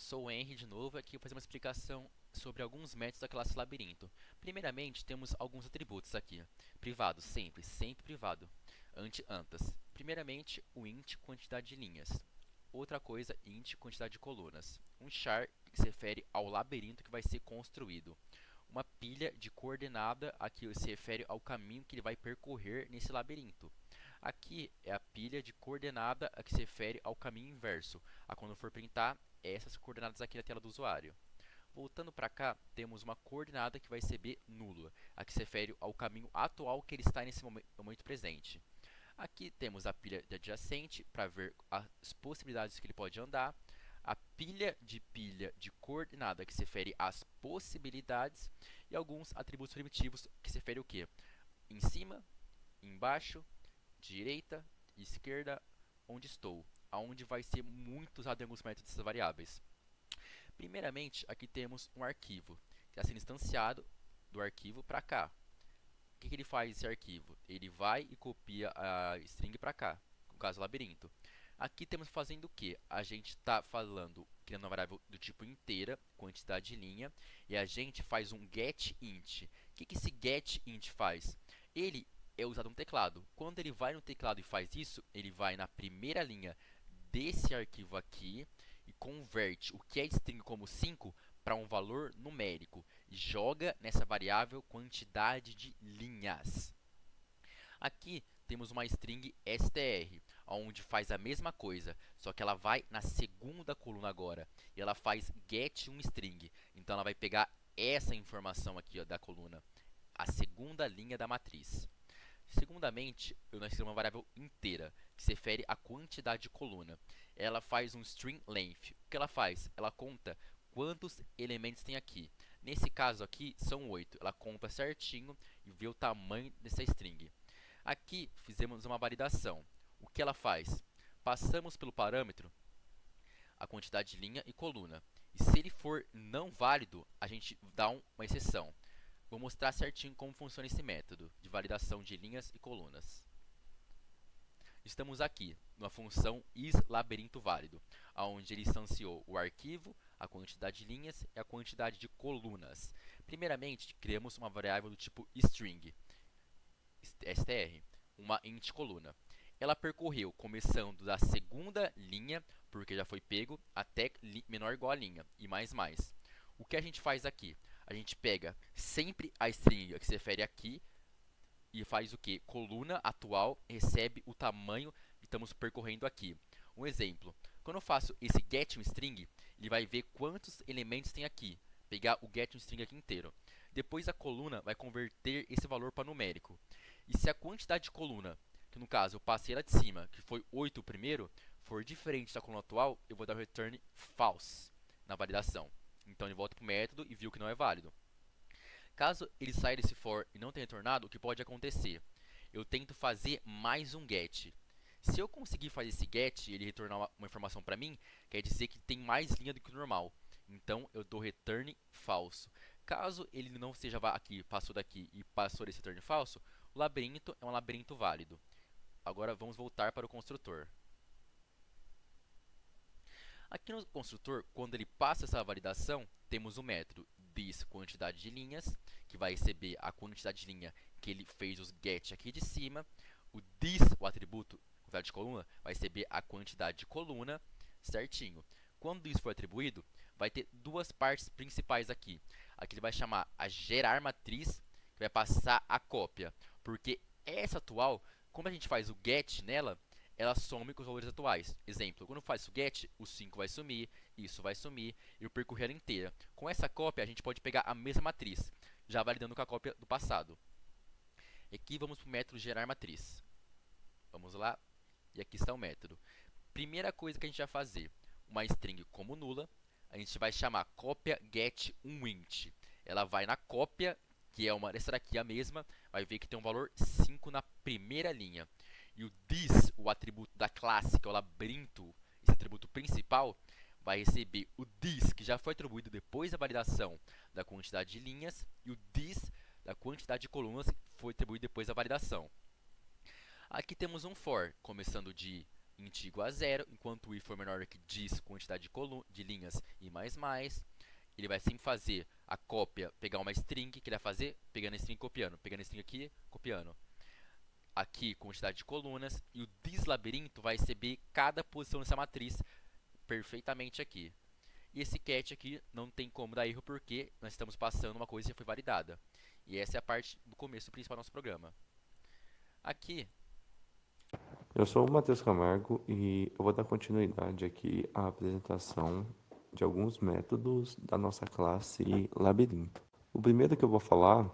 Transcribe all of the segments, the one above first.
Sou o Henry de novo, aqui vou fazer uma explicação sobre alguns métodos da classe labirinto. Primeiramente, temos alguns atributos aqui. Privado, sempre privado. Antas. Primeiramente, o int, quantidade de linhas. Outra coisa, int, quantidade de colunas. Um char, que se refere ao labirinto que vai ser construído. Uma pilha de coordenada, aqui se refere ao caminho que ele vai percorrer nesse labirinto. Aqui é a pilha de coordenada a que se refere ao caminho inverso. Quando for printar, essas coordenadas aqui na tela do usuário. Voltando para cá, temos uma coordenada que vai receber nula, a que se refere ao caminho atual que ele está nesse momento presente. Aqui temos a pilha de adjacente para ver as possibilidades que ele pode andar, a pilha de coordenada que se refere às possibilidades e alguns atributos primitivos que se refere ao quê? Em cima, embaixo, direita, esquerda, onde estou, aonde vai ser muito usado em alguns métodos dessas variáveis. Primeiramente, aqui temos um arquivo, que está sendo instanciado do arquivo para cá. O que ele faz esse arquivo? Ele vai e copia a string para cá, no caso labirinto. Aqui temos fazendo o que? A gente está falando, criando uma variável do tipo inteira, quantidade de linha, e a gente faz um getInt. O que esse getInt faz? Ele é usado no teclado. Quando ele vai no teclado e faz isso, ele vai na primeira linha desse arquivo aqui e converte o que é string como 5 para um valor numérico e joga nessa variável quantidade de linhas. Aqui temos uma string str, onde faz a mesma coisa, só que ela vai na segunda coluna agora, e ela faz get um string. Então ela vai pegar essa informação aqui ó, da coluna, a segunda linha da matriz. Segundamente, nós temos uma variável inteira, que se refere à quantidade de coluna. Ela faz um string length. O que ela faz? Ela conta quantos elementos tem aqui. Nesse caso aqui, são 8. Ela conta certinho e vê o tamanho dessa string. Aqui, fizemos uma validação. O que ela faz? Passamos pelo parâmetro a quantidade de linha e coluna. E se ele for não válido, a gente dá uma exceção. Vou mostrar certinho como funciona esse método de validação de linhas e colunas. Estamos aqui na função isLabirintoVálido, onde ele instanciou o arquivo, a quantidade de linhas e a quantidade de colunas. Primeiramente, criamos uma variável do tipo string, str, uma int coluna. Ela percorreu começando da segunda linha, porque já foi pego, até menor ou igual a linha, e mais. O que a gente faz aqui? A gente pega sempre a string que se refere aqui e faz o que? Coluna atual recebe o tamanho que estamos percorrendo aqui. Um exemplo, quando eu faço esse getString, ele vai ver quantos elementos tem aqui. Pegar o getString aqui inteiro. Depois a coluna vai converter esse valor para numérico. E se a quantidade de coluna, que no caso eu passei lá de cima, que foi 8 o primeiro, for diferente da coluna atual, eu vou dar o return false na validação. Então ele volta para o método e viu que não é válido. Caso ele saia desse for e não tenha retornado, o que pode acontecer? Eu tento fazer mais um get. Se eu conseguir fazer esse get e ele retornar uma informação para mim, quer dizer que tem mais linha do que o normal. Então eu dou return falso. Caso ele não seja aqui, passou daqui e passou desse return falso, o labirinto é um labirinto válido. Agora vamos voltar para o construtor. Aqui no construtor, quando ele passa essa validação, temos o método this quantidade de linhas, que vai receber a quantidade de linha que ele fez os get aqui de cima. O this, o atributo, quantidade de coluna, vai receber a quantidade de coluna certinho. Quando isso for atribuído, vai ter duas partes principais aqui. Aqui ele vai chamar a gerar matriz, que vai passar a cópia, porque essa atual, como a gente faz o get nela, ela some com os valores atuais. Exemplo, quando faz o get, o 5 vai sumir, isso vai sumir, e eu percorri ela inteira. Com essa cópia, a gente pode pegar a mesma matriz, já validando com a cópia do passado. Aqui vamos para o método gerar matriz. Vamos lá, e aqui está o método. Primeira coisa que a gente vai fazer, uma string como nula, a gente vai chamar cópia get um int. Ela vai na cópia, que é essa daqui a mesma, vai ver que tem um valor 5 na primeira linha. E o this, o atributo da classe, que é o labirinto, esse atributo principal, vai receber o this, que já foi atribuído depois da validação da quantidade de linhas, e o this, da quantidade de colunas, que foi atribuído depois da validação. Aqui temos um for, começando de int igual a zero, enquanto o if for menor que diz quantidade de linhas e mais. Ele vai sempre fazer a cópia, pegar uma string, que ele vai fazer pegando a string e copiando, pegando a string aqui, copiando. Aqui, quantidade de colunas, e o this-labirinto vai receber cada posição dessa matriz perfeitamente aqui. E esse cat aqui não tem como dar erro porque nós estamos passando uma coisa que já foi validada. E essa é a parte do começo principal do nosso programa. Aqui, Eu sou o Matheus Camargo e eu vou dar continuidade aqui à apresentação de alguns métodos da nossa classe Labirinto. O primeiro que eu vou falar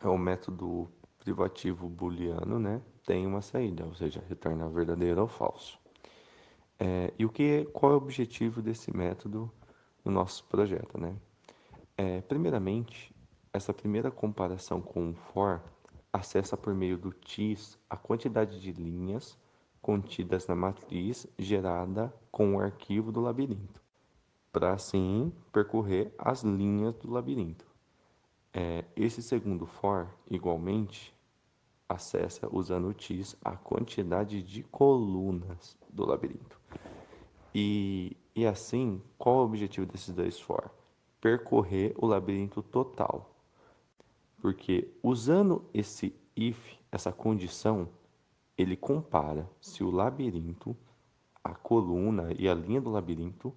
é o método privativo booleano, né? Tem uma saída, ou seja, retorna verdadeiro ou falso. Qual é o objetivo desse método no nosso projeto, né? Primeiramente, essa primeira comparação com o for acessa por meio do TIS a quantidade de linhas contidas na matriz gerada com o arquivo do labirinto, para assim percorrer as linhas do labirinto. Esse segundo for, igualmente, acessa usando o TIS a quantidade de colunas do labirinto. E assim, qual é o objetivo desses dois for? Percorrer o labirinto total. Porque usando esse if, essa condição, ele compara se o labirinto, a coluna e a linha do labirinto,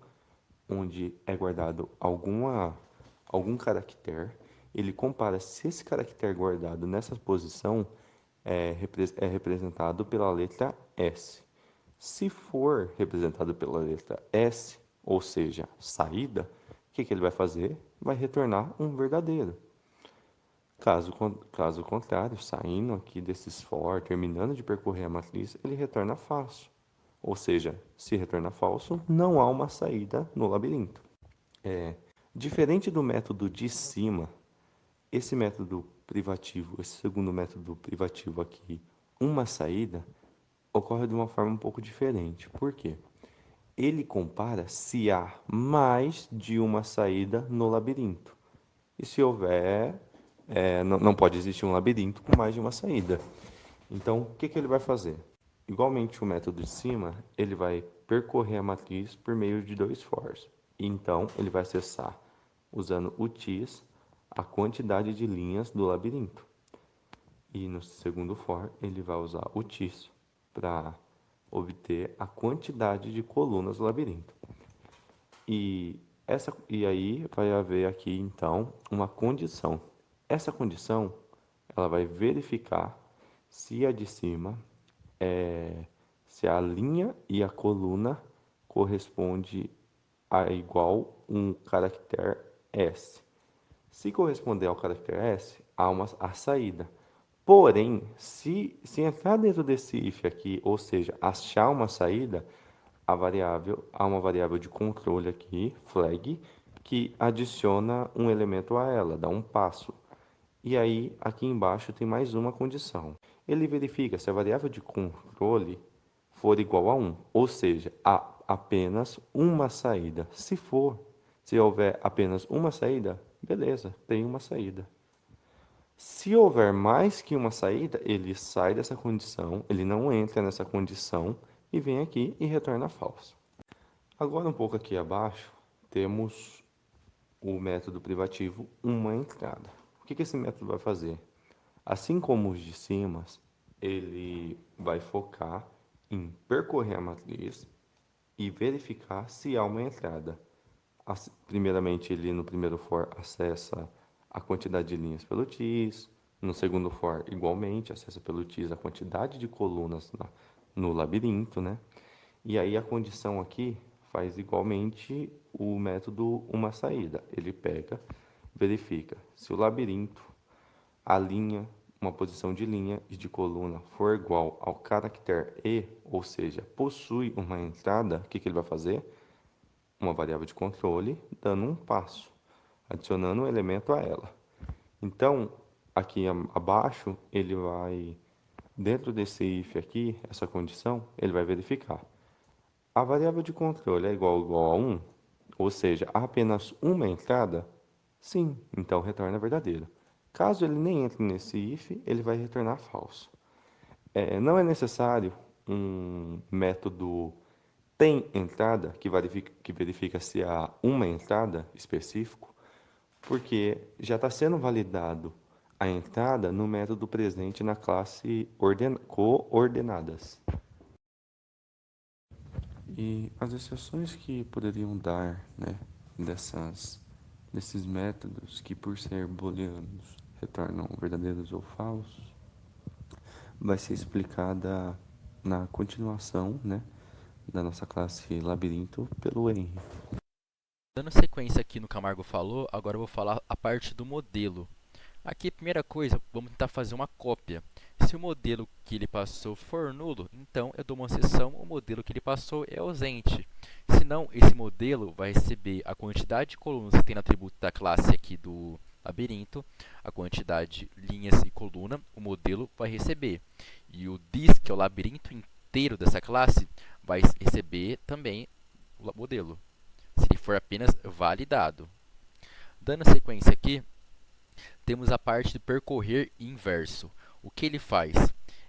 onde é guardado algum caractere, ele compara se esse caractere guardado nessa posição é representado pela letra S. Se for representado pela letra S, ou seja, saída, o que ele vai fazer? Vai retornar um verdadeiro. Caso contrário, saindo aqui desses for, terminando de percorrer a matriz, ele retorna falso. Ou seja, se retorna falso, não há uma saída no labirinto. Diferente do método de cima, esse método privativo, esse segundo método privativo aqui, uma saída, ocorre de uma forma um pouco diferente. Por quê? Ele compara se há mais de uma saída no labirinto. E se houver, não pode existir um labirinto com mais de uma saída. Então, o que ele vai fazer? Igualmente o método de cima, ele vai percorrer a matriz por meio de dois fors. Então, ele vai acessar, usando o TIS, a quantidade de linhas do labirinto. E no segundo for, ele vai usar o TIS para obter a quantidade de colunas do labirinto. E aí vai haver aqui então uma condição. Essa condição ela vai verificar se a de cima se a linha e a coluna corresponde a igual um caractere S. Se corresponder ao caractere S, há a saída. Porém, se entrar dentro desse if aqui, ou seja, achar uma saída, há uma variável de controle aqui, flag, que adiciona um elemento a ela, dá um passo. E aí, aqui embaixo tem mais uma condição. Ele verifica se a variável de controle for igual a 1, ou seja, há apenas uma saída. Se houver apenas uma saída, beleza, tem uma saída. Se houver mais que uma saída, ele sai dessa condição, ele não entra nessa condição e vem aqui e retorna falso. Agora, um pouco aqui abaixo, temos o método privativo uma entrada. O que esse método vai fazer? Assim como os de cima, ele vai focar em percorrer a matriz e verificar se há uma entrada. Primeiramente, ele no primeiro for acessa a quantidade de linhas pelo TIS, no segundo for, igualmente, acessa pelo TIS a quantidade de colunas no labirinto, né? E aí a condição aqui faz igualmente o método uma saída. Ele pega, verifica se o labirinto, a linha, uma posição de linha e de coluna for igual ao caractere E, ou seja, possui uma entrada, o que ele vai fazer? Uma variável de controle, dando um passo, adicionando um elemento a ela. Então, aqui abaixo, ele vai, dentro desse if aqui, essa condição, ele vai verificar. A variável de controle é igual a 1, ou seja, há apenas uma entrada? Sim, então retorna verdadeiro. Caso ele nem entre nesse if, ele vai retornar falso. Não é necessário um método tem entrada, que verifica se há uma entrada específico, porque já está sendo validado a entrada no método presente na classe coordenadas. E as exceções que poderiam dar, né, desses métodos que, por ser booleanos, retornam verdadeiros ou falsos, vai ser explicada na continuação, né, da nossa classe labirinto pelo Henry. Dando sequência aqui no que o Camargo falou, agora eu vou falar a parte do modelo. Aqui, primeira coisa, vamos tentar fazer uma cópia. Se o modelo que ele passou for nulo, então eu dou uma exceção, o modelo que ele passou é ausente. Senão, esse modelo vai receber a quantidade de colunas que tem no atributo da classe aqui do labirinto, a quantidade de linhas e coluna, o modelo vai receber. E o this, que é o labirinto inteiro dessa classe, vai receber também o modelo, se ele for apenas validado. Dando sequência aqui, temos a parte de percorrer inverso. O que ele faz?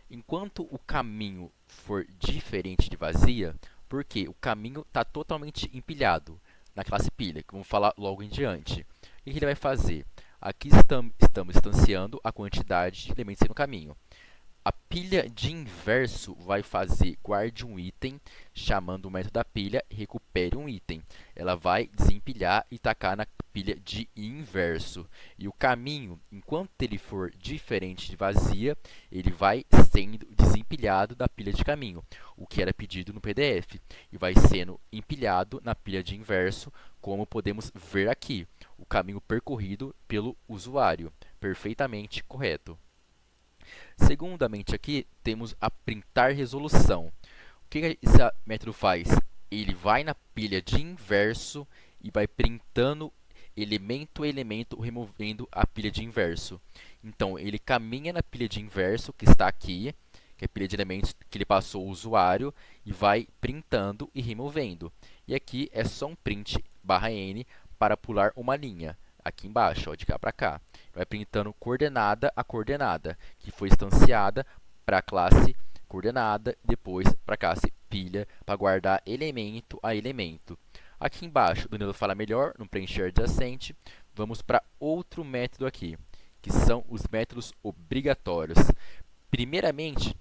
Enquanto o caminho for diferente de vazia, porque o caminho está totalmente empilhado na classe pilha, que vamos falar logo em diante. O que ele vai fazer? Aqui estamos instanciando a quantidade de elementos no caminho. A pilha de inverso vai fazer guarde um item, chamando o método da pilha e recupere um item. Ela vai desempilhar e tacar na pilha de inverso. E o caminho, enquanto ele for diferente de vazia, ele vai sendo desempilhado da pilha de caminho, o que era pedido no PDF. E vai sendo empilhado na pilha de inverso, como podemos ver aqui. O caminho percorrido pelo usuário. Perfeitamente correto. Segundamente aqui, temos a printar resolução. O que esse método faz? Ele vai na pilha de inverso e vai printando elemento a elemento, removendo a pilha de inverso. Então, ele caminha na pilha de inverso, que está aqui, que é a pilha de elementos que ele passou ao usuário, e vai printando e removendo. E aqui é só um print /n para pular uma linha. Aqui embaixo, ó, de cá para cá. Vai printando coordenada a coordenada, que foi instanciada para a classe coordenada, depois para a classe pilha, para guardar elemento a elemento. Aqui embaixo, o Danilo fala melhor, no preencher adjacente. Vamos para outro método aqui, que são os métodos obrigatórios. Primeiramente,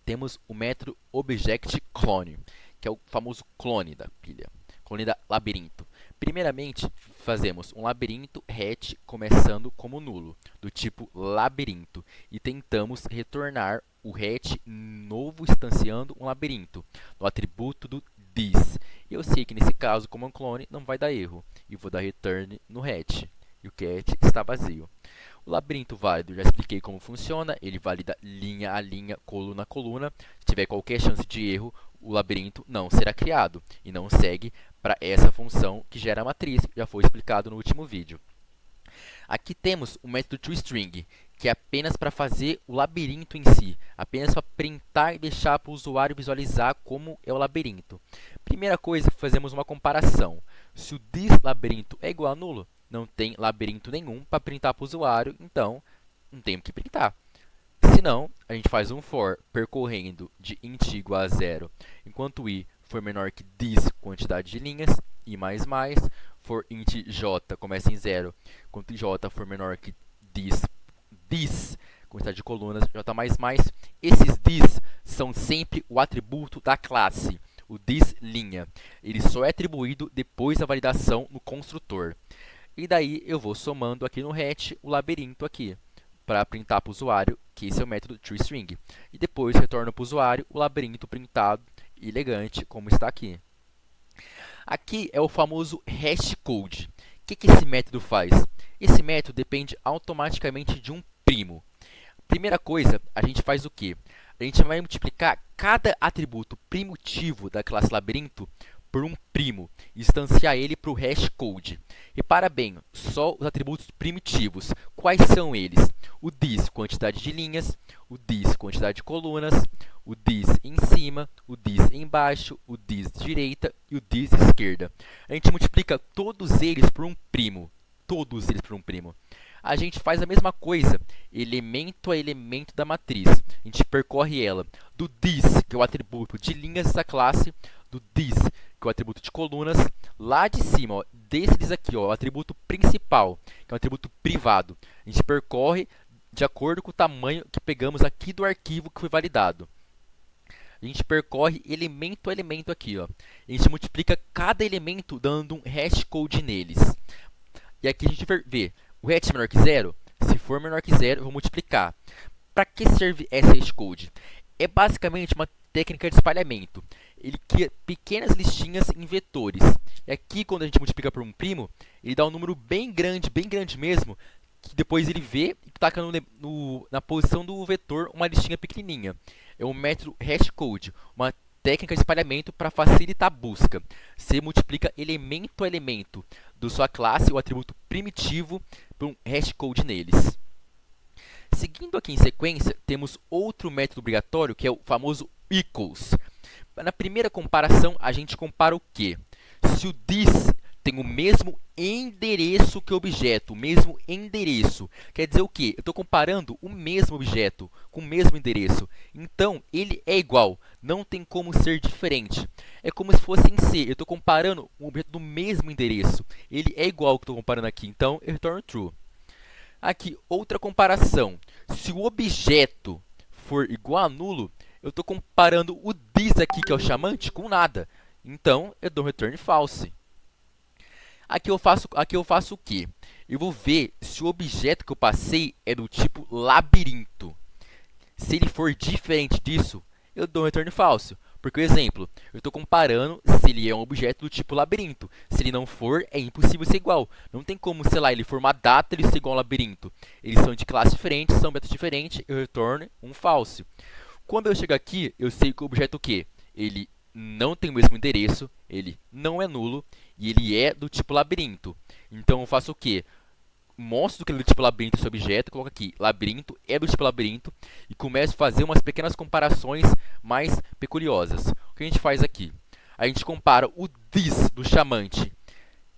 temos o método object_clone, que é o famoso clone da pilha, clone da labirinto. Primeiramente, fazemos um labirinto hat começando como nulo, do tipo labirinto, e tentamos retornar o hat novo instanciando um labirinto, no atributo do this. Eu sei que nesse caso, como é um clone, não vai dar erro, e vou dar return no hat, e o hat está vazio. O labirinto válido, já expliquei como funciona, ele valida linha a linha, coluna a coluna. Se tiver qualquer chance de erro, o labirinto não será criado e não segue para essa função que gera a matriz, que já foi explicado no último vídeo. Aqui temos o método toString, que é apenas para fazer o labirinto em si, apenas para printar e deixar para o usuário visualizar como é o labirinto. Primeira coisa, fazemos uma comparação. Se o this labirinto é igual a nulo, não tem labirinto nenhum para printar para o usuário, então não tem o que printar. Se não, a gente faz um for percorrendo de int igual a 0, enquanto i for menor que this quantidade de linhas, i++, for int j começa em 0, enquanto j for menor que this quantidade de colunas, j++. Esses this são sempre o atributo da classe, o this linha. Ele só é atribuído depois da validação no construtor. E daí eu vou somando aqui no hat o labirinto aqui, para printar para o usuário, que esse é o método toString. E depois retorno para o usuário o labirinto printado e elegante, como está aqui. Aqui é o famoso hashcode. O que esse método faz? Esse método depende automaticamente de um primo. Primeira coisa, a gente faz o quê? A gente vai multiplicar cada atributo primitivo da classe labirinto por um primo e instanciar ele para o hashcode. Repara bem, só os atributos primitivos. Quais são eles? O this, quantidade de linhas, o this, quantidade de colunas, o this em cima, o this embaixo, o this direita e o this esquerda. A gente multiplica todos eles por um primo. Todos eles por um primo. A gente faz a mesma coisa, elemento a elemento da matriz. A gente percorre ela do this, que é o atributo de linhas dessa classe, do this, que é o atributo de colunas, lá de cima, ó, desse this aqui, ó, o atributo principal, que é o atributo privado. A gente percorre de acordo com o tamanho que pegamos aqui do arquivo que foi validado. A gente percorre elemento a elemento aqui, ó. A gente multiplica cada elemento dando um hashcode neles. E aqui a gente vê, o hash é menor que zero? Se for menor que zero, eu vou multiplicar. Para que serve essa hashcode? É basicamente uma técnica de espalhamento. Ele cria pequenas listinhas em vetores. E aqui, quando a gente multiplica por um primo, ele dá um número bem grande mesmo, que depois ele vê e taca na posição do vetor uma listinha pequenininha. É o método hashcode, uma técnica de espalhamento para facilitar a busca. Você multiplica elemento a elemento da sua classe, o atributo primitivo, por um hashcode neles. Seguindo aqui em sequência, temos outro método obrigatório, que é o famoso equals. Na primeira comparação, a gente compara o quê? Se o this tem o mesmo endereço que o objeto, o mesmo endereço. Quer dizer o quê? Eu estou comparando o mesmo objeto com o mesmo endereço. Então, ele é igual, não tem como ser diferente. É como se fosse em C, eu estou comparando um objeto do mesmo endereço. Ele é igual ao que estou comparando aqui, então eu retorno true. Aqui, outra comparação. Se o objeto for igual a nulo, eu estou comparando o this aqui, que é o chamante, com nada. Então, eu dou return false. Aqui eu faço o quê? Eu vou ver se o objeto que eu passei é do tipo labirinto. Se ele for diferente disso, eu dou um return false. Porque, exemplo, eu estou comparando se ele é um objeto do tipo labirinto. Se ele não for, é impossível ser igual. Não tem como, sei lá, ele for uma data e ele ser igual ao labirinto. Eles são de classe diferente, são objetos diferentes, eu retorno um false. Quando eu chego aqui, eu sei que o objeto o quê? Ele não tem o mesmo endereço, ele não é nulo e ele é do tipo labirinto. Então eu faço o quê? Mostro que ele é do tipo labirinto esse objeto, coloco aqui, labirinto é do tipo labirinto e começo a fazer umas pequenas comparações mais peculiosas. O que a gente faz aqui? A gente compara o this do chamante.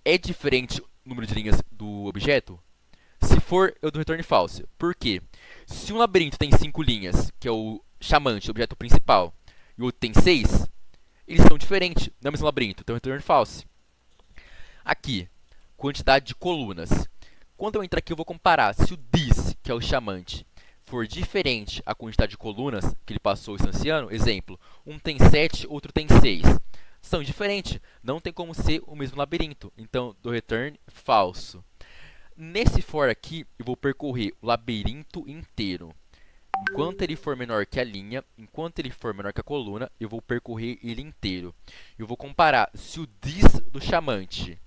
É diferente o número de linhas do objeto? Se for, eu dou return false. Por quê? Se um labirinto tem 5 linhas, que é o chamante, o objeto principal, e o outro tem 6, eles são diferentes, não é o mesmo labirinto, então return false. Aqui, quantidade de colunas. Quando eu entrar aqui, eu vou comparar se o this, que é o chamante, for diferente a quantidade de colunas que ele passou instanciando. Exemplo, um tem 7, outro tem 6. São diferentes, não tem como ser o mesmo labirinto, então do return falso. Nesse for aqui, eu vou percorrer o labirinto inteiro. Enquanto ele for menor que a linha, enquanto ele for menor que a coluna, eu vou percorrer ele inteiro. Eu vou comparar se o this do chamante,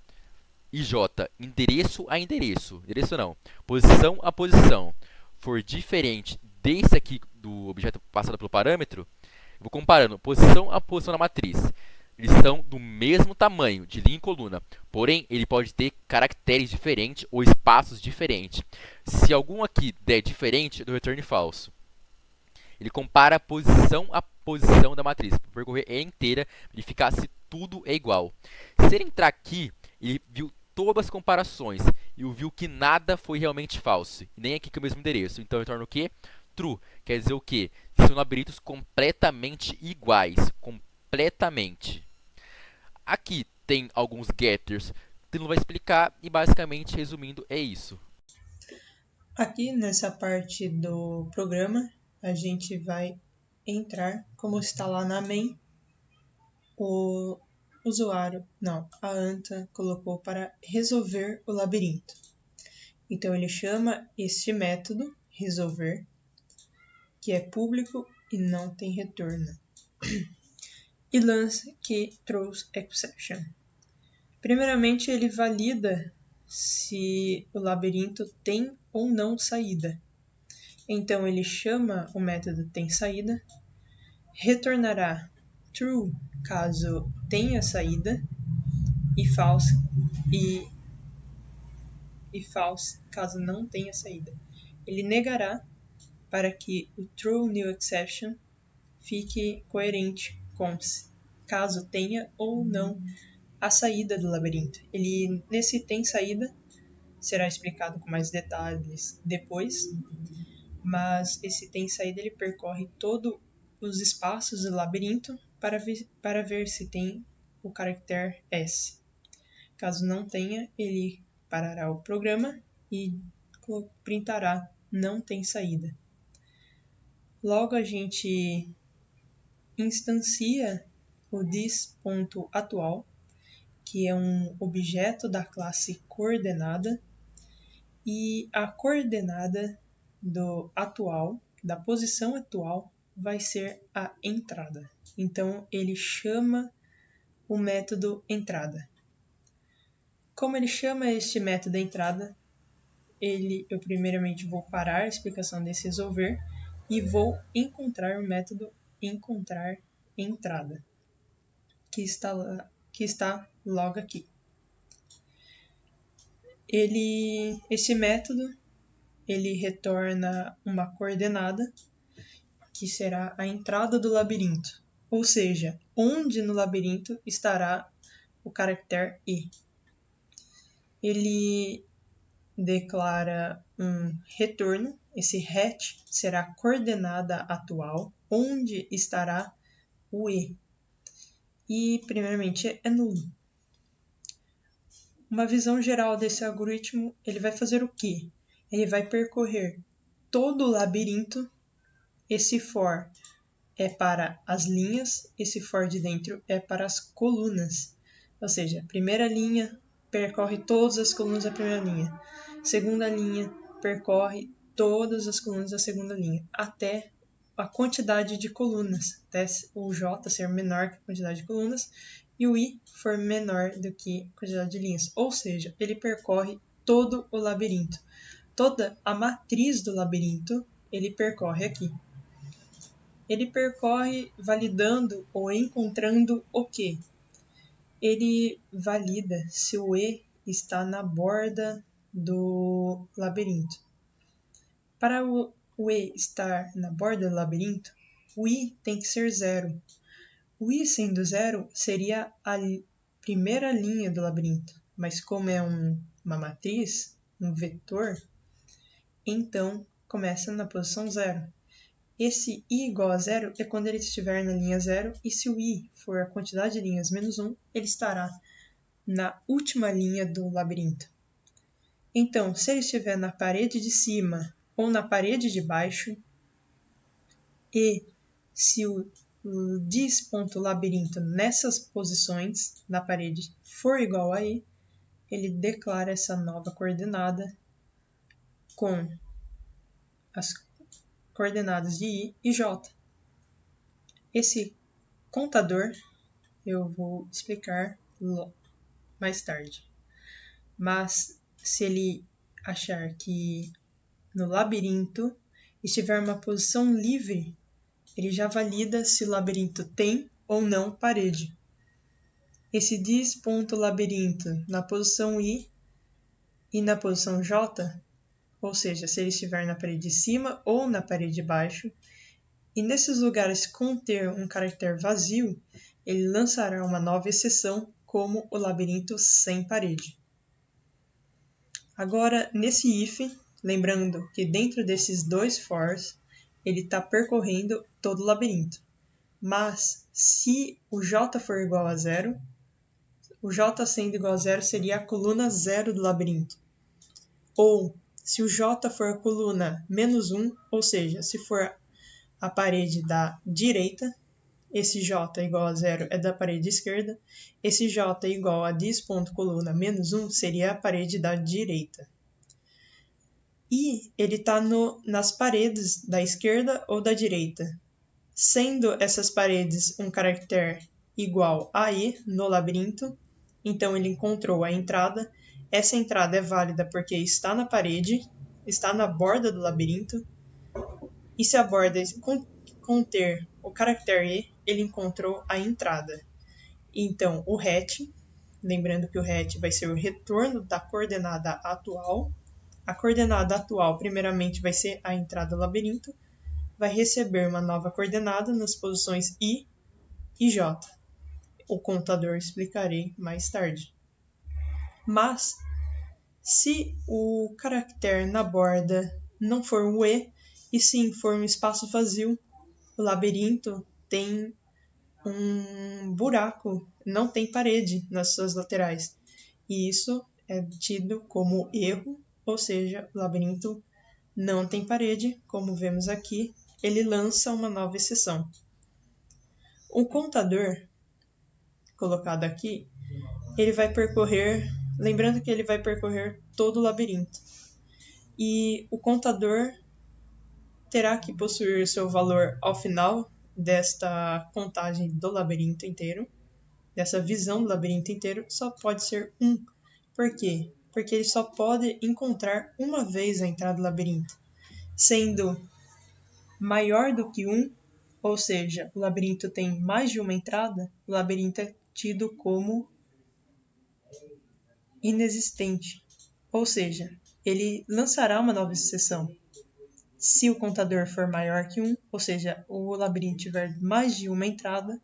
IJ, endereço a endereço, endereço não, posição a posição, for diferente desse aqui do objeto passado pelo parâmetro, eu vou comparando posição a posição na matriz. Eles são do mesmo tamanho, de linha e coluna, porém, ele pode ter caracteres diferentes ou espaços diferentes. Se algum aqui der diferente, eu dou return falso. Ele compara a posição da matriz, para percorrer ela inteira, verificar se tudo é igual. Se ele entrar aqui, ele viu todas as comparações e viu que nada foi realmente falso, e nem aqui que é o mesmo endereço. Então, retorna o quê? True. Quer dizer o quê? São labirintos completamente iguais. Completamente. Aqui tem alguns getters que não vai explicar e basicamente, resumindo, é isso. Aqui nessa parte do programa, a gente vai entrar, como está lá na main, o usuário, não, a Anta colocou para resolver o labirinto. Então ele chama este método resolver, que é público e não tem retorno, e lança que throws exception. Primeiramente ele valida se o labirinto tem ou não saída. Então ele chama o método tem saída, retornará true caso tenha saída e false caso não tenha saída. Ele negará para que o true new exception fique coerente com caso tenha ou não a saída do labirinto. Ele nesse tem saída será explicado com mais detalhes depois, mas esse tem saída ele percorre todos os espaços do labirinto para ver se tem o caractere S. Caso não tenha, ele parará o programa e printará não tem saída. Logo a gente instancia o dis.atual, que é um objeto da classe coordenada, e a coordenada do atual, da posição atual, vai ser a entrada. Então ele chama o método entrada. Como ele chama este método entrada, eu primeiramente vou parar a explicação desse resolver e vou encontrar o método encontrar entrada, que está logo aqui. Esse método ele retorna uma coordenada que será a entrada do labirinto, ou seja, onde no labirinto estará o caractere E. Ele declara um retorno, esse hat será a coordenada atual, onde estará o E. E, primeiramente, é nulo. Uma visão geral desse algoritmo, ele vai fazer o quê? Ele vai percorrer todo o labirinto. Esse for é para as linhas, esse for de dentro é para as colunas. Ou seja, a primeira linha percorre todas as colunas da primeira linha. Segunda linha percorre todas as colunas da segunda linha, até a quantidade de colunas, até o J ser menor que a quantidade de colunas e o I for menor do que a quantidade de linhas. Ou seja, ele percorre todo o labirinto. Toda a matriz do labirinto ele percorre aqui. Ele percorre validando ou encontrando o quê? Ele valida se o E está na borda do labirinto. Para o E estar na borda do labirinto, o I tem que ser 0. O I sendo 0 seria a primeira linha do labirinto, mas como é uma matriz, um vetor, então começa na posição 0. Esse I igual a 0 é quando ele estiver na linha 0, e se o I for a quantidade de linhas menos 1, ele estará na última linha do labirinto. Então, se ele estiver na parede de cima ou na parede de baixo, e se o dis.labirinto nessas posições na parede for igual a I, ele declara essa nova coordenada com as coordenadas de I e J. Esse contador eu vou explicar mais tarde. Mas se ele achar que no labirinto estiver uma posição livre, ele já valida se o labirinto tem ou não parede. Esse dis.labirinto na posição I e na posição J, ou seja, se ele estiver na parede de cima ou na parede de baixo, e nesses lugares conter um caractere vazio, ele lançará uma nova exceção como o labirinto sem parede. Agora, nesse if, lembrando que dentro desses dois fors, ele está percorrendo todo o labirinto. Mas, se o J for igual a 0, o J sendo igual a 0 seria a coluna 0 do labirinto. Ou, se o J for a coluna menos 1, ou seja, se for a parede da direita, esse J igual a 0 é da parede esquerda, esse J igual a dis.coluna menos 1 seria a parede da direita. E ele está nas paredes da esquerda ou da direita, sendo essas paredes um caractere igual a I no labirinto, então ele encontrou a entrada. Essa entrada é válida porque está na parede, está na borda do labirinto, e se a borda conter o caractere E, ele encontrou a entrada. Então, o hat, lembrando que o hat vai ser o retorno da coordenada atual. A coordenada atual, primeiramente, vai ser a entrada do labirinto, vai receber uma nova coordenada nas posições I e J. O contador explicarei mais tarde. Mas, Se o caractere na borda não for um E, e sim for um espaço vazio, o labirinto tem um buraco, não tem parede nas suas laterais. E isso é tido como erro, ou seja, o labirinto não tem parede, como vemos aqui, ele lança uma nova exceção. O contador, colocado aqui, ele vai percorrer, lembrando que ele vai percorrer todo o labirinto. E o contador terá que possuir seu valor ao final desta contagem do labirinto inteiro, dessa visão do labirinto inteiro, só pode ser 1. Por quê? Porque ele só pode encontrar uma vez a entrada do labirinto. Sendo maior do que 1, ou seja, o labirinto tem mais de uma entrada, o labirinto é tido como inexistente. Ou seja, ele lançará uma nova exceção. Se o contador for maior que 1, ou seja, o labirinto tiver mais de uma entrada,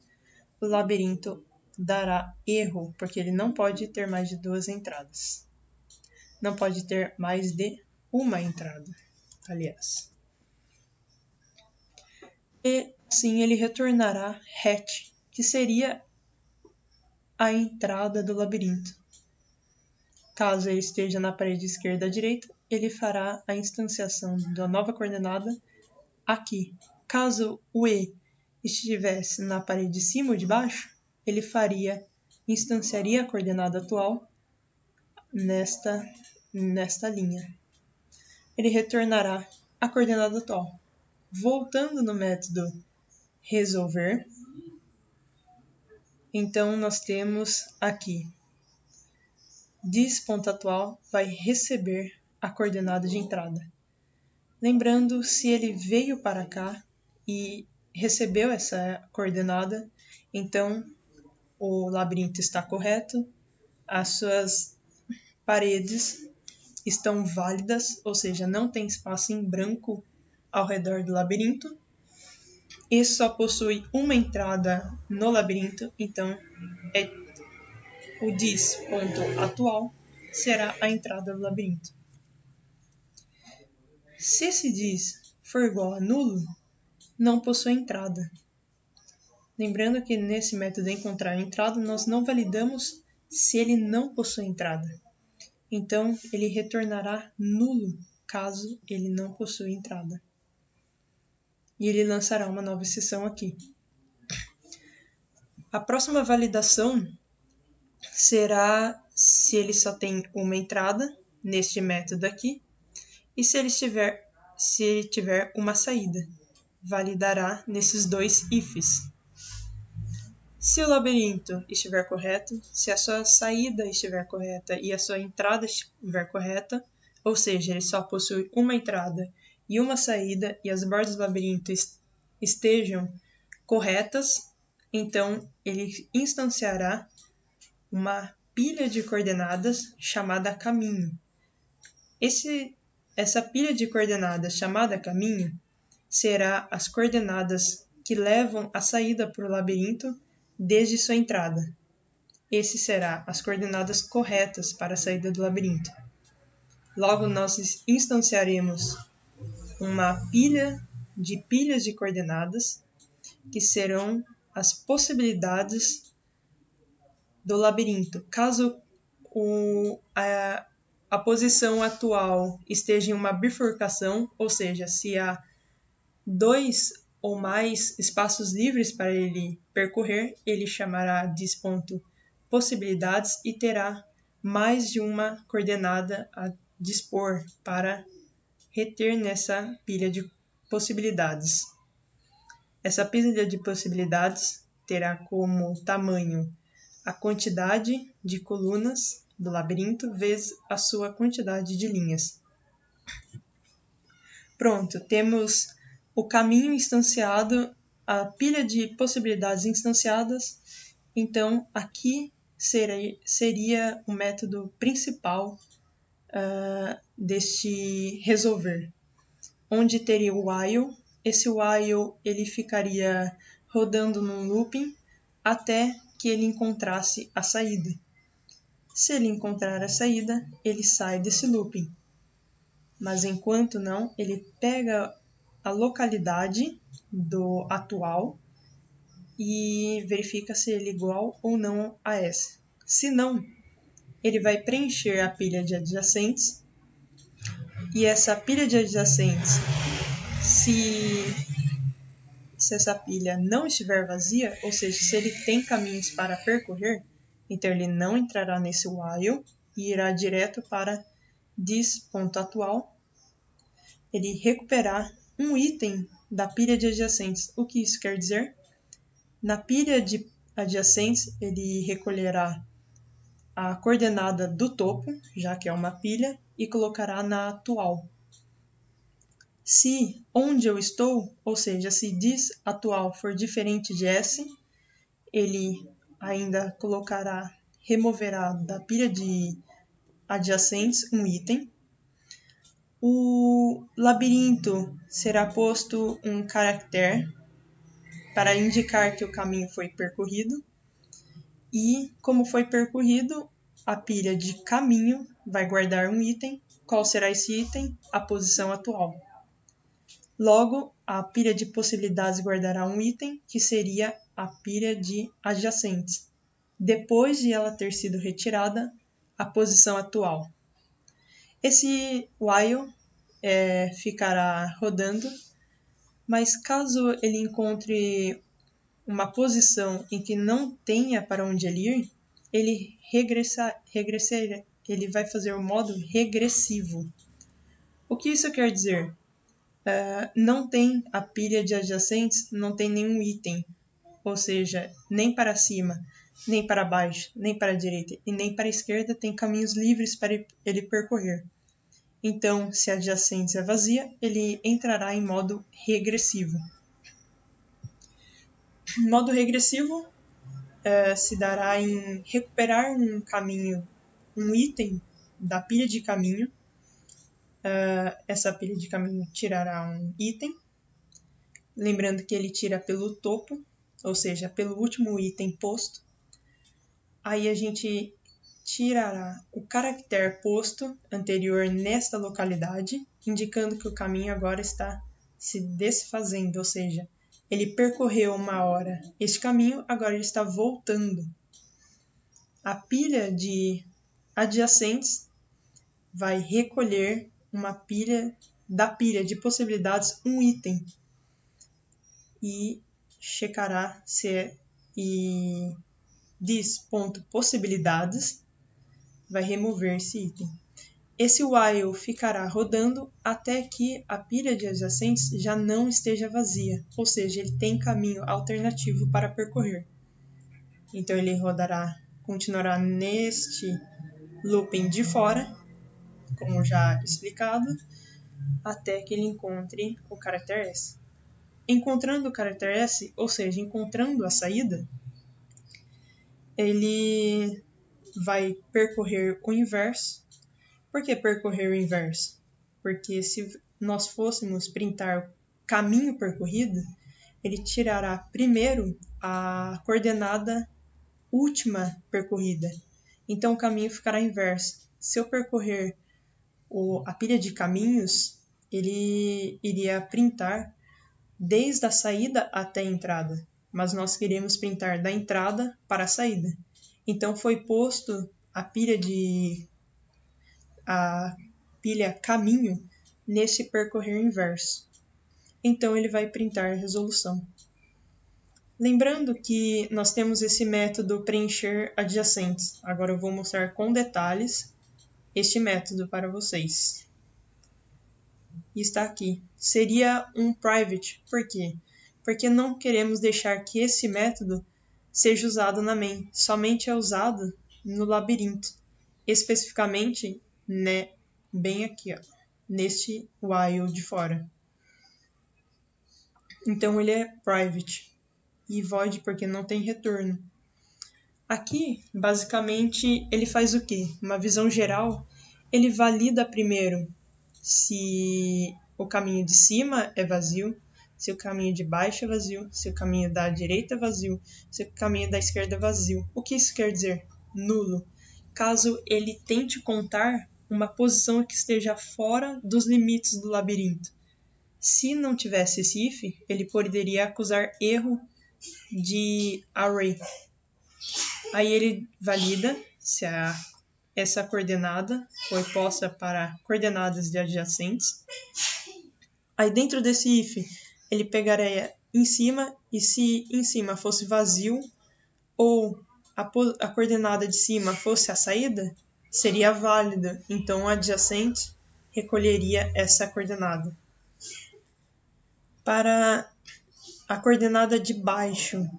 o labirinto dará erro, porque ele não pode ter mais de 2 entradas. Não pode ter mais de uma entrada, aliás. E assim ele retornará hatch, que seria a entrada do labirinto. Caso ele esteja na parede esquerda ou direita, ele fará a instanciação da nova coordenada aqui. Caso o E estivesse na parede de cima ou de baixo, ele instanciaria a coordenada atual nesta linha. Ele retornará a coordenada atual. Voltando no método resolver, então nós temos aqui this.atual vai receber a coordenada de entrada. Lembrando, se ele veio para cá e recebeu essa coordenada, então o labirinto está correto, as suas paredes estão válidas, ou seja, não tem espaço em branco ao redor do labirinto, e só possui uma entrada no labirinto, então o this.atual será a entrada do labirinto. Se esse this for igual a nulo, não possui entrada. Lembrando que nesse método de encontrar entrada, nós não validamos se ele não possui entrada. Então, ele retornará nulo caso ele não possua entrada. E ele lançará uma nova exceção aqui. A próxima validação será se ele só tem uma entrada neste método aqui e se ele tiver uma saída. Validará nesses dois ifs. Se o labirinto estiver correto, se a sua saída estiver correta e a sua entrada estiver correta, ou seja, ele só possui uma entrada e uma saída e as bordas do labirinto estejam corretas, então ele instanciará uma pilha de coordenadas chamada caminho. Essa pilha de coordenadas chamada caminho será as coordenadas que levam a saída para o labirinto desde sua entrada. Esse será as coordenadas corretas para a saída do labirinto. Logo, nós instanciaremos uma pilha de coordenadas que serão as possibilidades do labirinto. Caso a posição atual esteja em uma bifurcação, ou seja, se há 2 ou mais espaços livres para ele percorrer, ele chamará possibilidades e terá mais de uma coordenada a dispor para reter nessa pilha de possibilidades. Essa pilha de possibilidades terá como tamanho a quantidade de colunas do labirinto vezes a sua quantidade de linhas. Pronto, temos o caminho instanciado, a pilha de possibilidades instanciadas. Então, aqui seria o método principal deste resolver, onde teria o while. Esse while ele ficaria rodando num looping até que ele encontrasse a saída. Se ele encontrar a saída, ele sai desse looping. Mas enquanto não, ele pega a localidade do atual e verifica se ele é igual ou não a essa. Se não, ele vai preencher a pilha de adjacentes, e essa pilha de adjacentes, se essa pilha não estiver vazia, ou seja, se ele tem caminhos para percorrer, então ele não entrará nesse while e irá direto para this.atual. Ele recuperar um item da pilha de adjacentes. O que isso quer dizer? Na pilha de adjacentes, ele recolherá a coordenada do topo, já que é uma pilha, e colocará na atual. Se onde eu estou, ou seja, se this atual for diferente de S, ele ainda removerá da pilha de adjacentes um item. O labirinto será posto um caractere para indicar que o caminho foi percorrido. E, como foi percorrido, a pilha de caminho vai guardar um item. Qual será esse item? A posição atual. Logo, a pilha de possibilidades guardará um item, que seria a pilha de adjacentes. Depois de ela ter sido retirada, a posição atual. Esse while ficará rodando, mas caso ele encontre uma posição em que não tenha para onde ele ir, ele ele vai fazer o modo regressivo. O que isso quer dizer? Não tem a pilha de adjacentes, não tem nenhum item, ou seja, nem para cima, nem para baixo, nem para a direita e nem para a esquerda tem caminhos livres para ele percorrer. Então, se a adjacentes é vazia, ele entrará em modo regressivo. O modo regressivo se dará em recuperar um caminho, um item da pilha de caminho. Essa pilha de caminho tirará um item. Lembrando que ele tira pelo topo, ou seja, pelo último item posto. Aí a gente tirará o caractere posto anterior nesta localidade, indicando que o caminho agora está se desfazendo, ou seja, ele percorreu uma hora este caminho, agora ele está voltando. A pilha de adjacentes vai recolher da pilha de possibilidades um item e checará se this.possibilidades vai remover esse item. Esse while ficará rodando até que a pilha de adjacentes já não esteja vazia, ou seja, ele tem caminho alternativo para percorrer. Então ele continuará neste looping de fora, como já explicado, até que ele encontre o caractere S. Encontrando o caractere S, ou seja, encontrando a saída, ele vai percorrer o inverso. Por que percorrer o inverso? Porque se nós fôssemos printar o caminho percorrido, ele tirará primeiro a coordenada última percorrida. Então o caminho ficará inverso. Se eu percorrer a pilha de caminhos, ele iria printar desde a saída até a entrada, mas nós queremos printar da entrada para a saída. Então foi posto a pilha caminho nesse percorrer inverso. Então ele vai printar a resolução. Lembrando que nós temos esse método preencher adjacentes. Agora eu vou mostrar com detalhes este método para vocês. E está aqui. Seria um private. Por quê? Porque não queremos deixar que esse método seja usado na main. Somente é usado no labirinto. Especificamente, bem aqui, neste while de fora. Então ele é private. E void porque não tem retorno. Aqui, basicamente, ele faz o quê? Uma visão geral, ele valida primeiro se o caminho de cima é vazio, se o caminho de baixo é vazio, se o caminho da direita é vazio, se o caminho da esquerda é vazio. O que isso quer dizer? Nulo. caso ele tente contar uma posição que esteja fora dos limites do labirinto. Se não tivesse esse if, ele poderia acusar erro de array. Aí ele valida se essa coordenada foi posta para coordenadas de adjacentes. Aí dentro desse if, ele pegaria em cima, e se em cima fosse vazio, ou a coordenada de cima fosse a saída, seria válida. Então o adjacente recolheria essa coordenada. Para a coordenada de baixo,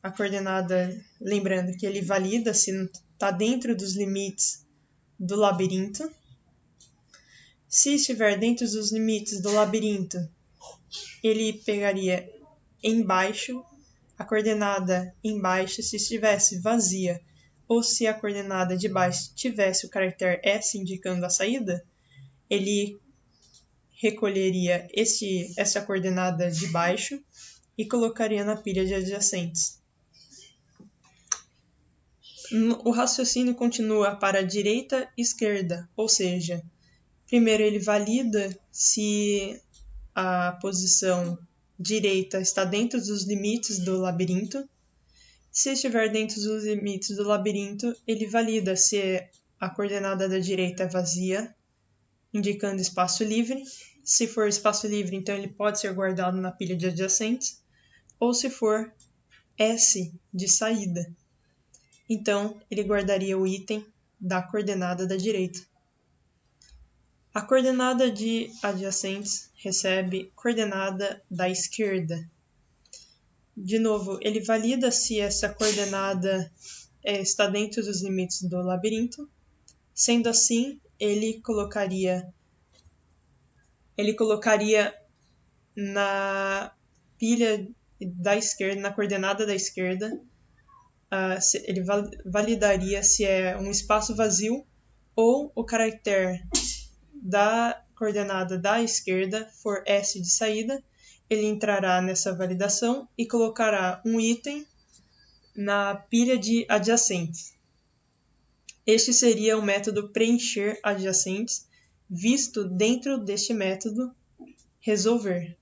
a coordenada, lembrando que ele valida se está dentro dos limites do labirinto. Se estiver dentro dos limites do labirinto, ele pegaria embaixo, a coordenada embaixo, se estivesse vazia, ou se a coordenada de baixo tivesse o caractere S indicando a saída, ele recolheria essa coordenada de baixo e colocaria na pilha de adjacentes. O raciocínio continua para a direita e esquerda, ou seja, primeiro ele valida se a posição direita está dentro dos limites do labirinto. Se estiver dentro dos limites do labirinto, ele valida se a coordenada da direita é vazia, indicando espaço livre. Se for espaço livre, então ele pode ser guardado na pilha de adjacentes. Ou se for S de saída, então ele guardaria o item da coordenada da direita. A coordenada de adjacentes recebe coordenada da esquerda. De novo, ele valida se essa coordenada está dentro dos limites do labirinto. Sendo assim, ele colocaria na pilha da esquerda, na coordenada da esquerda, ele validaria se é um espaço vazio ou o caractere da coordenada da esquerda for S de saída. Ele entrará nessa validação e colocará um item na pilha de adjacentes. Este seria o método preencher adjacentes, visto dentro deste método resolver.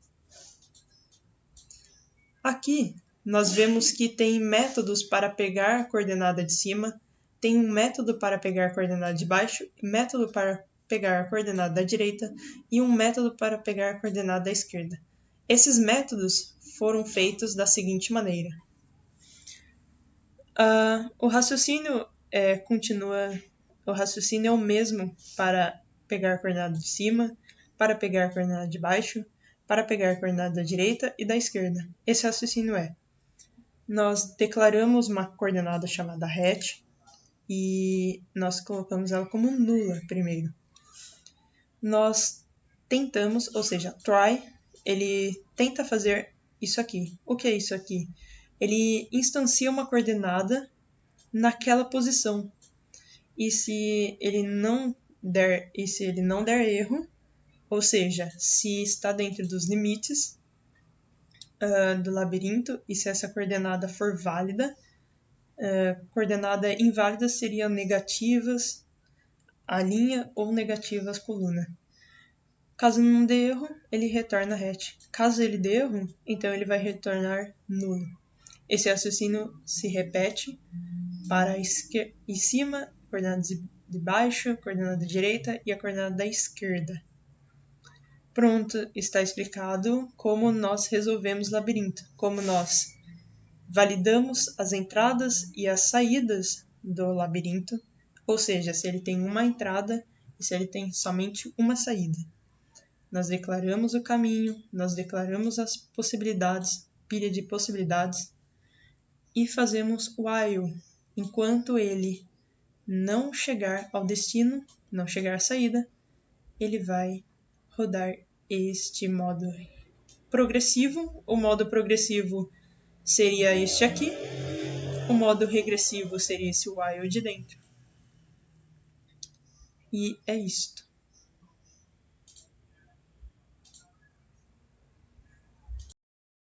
Aqui nós vemos que tem métodos para pegar a coordenada de cima, tem um método para pegar a coordenada de baixo, método para pegar a coordenada da direita e um método para pegar a coordenada da esquerda. Esses métodos foram feitos da seguinte maneira. O raciocínio é o mesmo para pegar a coordenada de cima, para pegar a coordenada de baixo, para pegar a coordenada da direita e da esquerda. Esse raciocínio nós declaramos uma coordenada chamada hat e nós colocamos ela como nula primeiro. Nós tentamos, ou seja, try, ele tenta fazer isso aqui. O que é isso aqui? Ele instancia uma coordenada naquela posição. E se ele não der erro, ou seja, se está dentro dos limites do labirinto e se essa coordenada for válida, coordenada inválida seriam negativas a linha ou negativas coluna. Caso não dê erro, ele retorna hat. Caso ele dê erro, então ele vai retornar nulo. Esse raciocínio se repete para em cima, coordenada de baixo, coordenada da direita e a coordenada da esquerda. Pronto, está explicado como nós resolvemos o labirinto, como nós validamos as entradas e as saídas do labirinto, ou seja, se ele tem uma entrada e se ele tem somente uma saída. Nós declaramos o caminho, nós declaramos as possibilidades, pilha de possibilidades, e fazemos while, enquanto ele não chegar ao destino, não chegar à saída, ele vai rodar este modo progressivo. O modo progressivo seria este aqui, o modo regressivo seria esse while de dentro. E é isto.